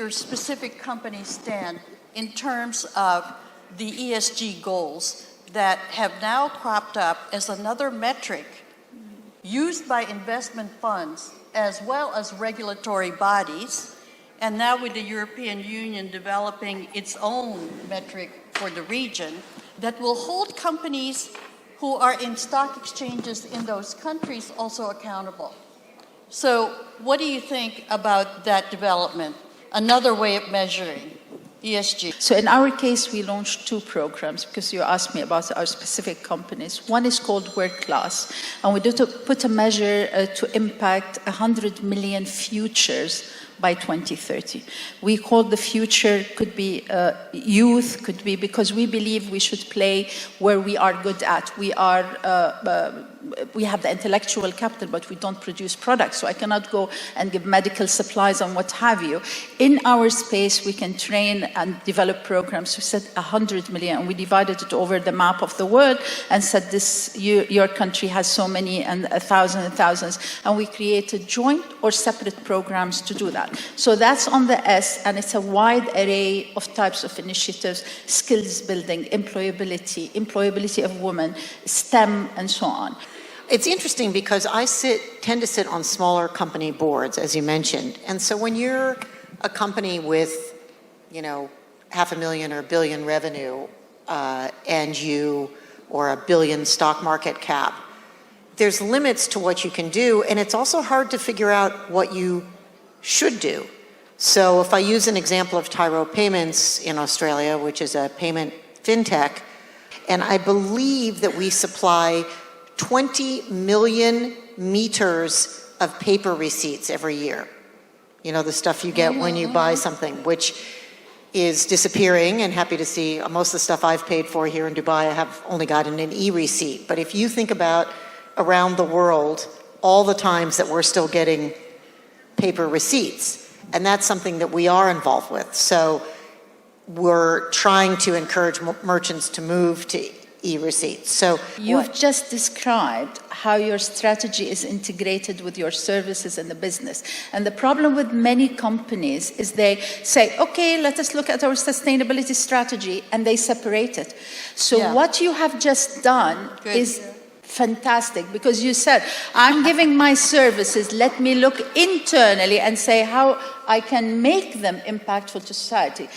your specific company stand in terms of the ESG goals that have now cropped up as another metric used by investment funds as well as regulatory bodies, and now with the European Union developing its own metric for the region that will hold companies who are in stock exchanges in those countries also accountable. So what do you think about that development? Another way of measuring ESG. So in our case, we launched two programs because you asked me about our specific companies. One is called World Class, and we put a measure to impact 100 million futures by 2030. We call the future, could be youth, could be, because we believe we should play where we are good at. We have the intellectual capital, but we don't produce products. So I cannot go and give medical supplies and what have you. In our space, we can train and develop programs. We said 100 million, and we divided it over the map of the world and said this, your country has so many, and 1,000 and thousands. And we created joint or separate programs to do that. So that's on the S, and it's a wide array of types of initiatives: skills building, employability of women, STEM, and so on. It's interesting because I tend to sit on smaller company boards, as you mentioned. And so when you're a company with, you know, 500,000 or $1 billion revenue, or $1 billion stock market cap, there's limits to what you can do, and it's also hard to figure out what you should do. So if I use an example of Tyro Payments in Australia, which is a payment fintech, and I believe that we supply 20 million meters of paper receipts every year. You know, the stuff you get when you buy something, which is disappearing, and happy to see most of the stuff I've paid for here in Dubai, I have only gotten an e-receipt. But if you think about around the world, all the times that we're still getting paper receipts, and that's something that we are involved with. So we're trying to encourage merchants to move to e-receipts. So you've just described how your strategy is integrated with your services and the business. And the problem with many companies is they say, okay, let us look at our sustainability strategy, and they separate it. So what you have just done is fantastic, because you said, I'm giving my services, let me look internally and say how I can make them impactful to society.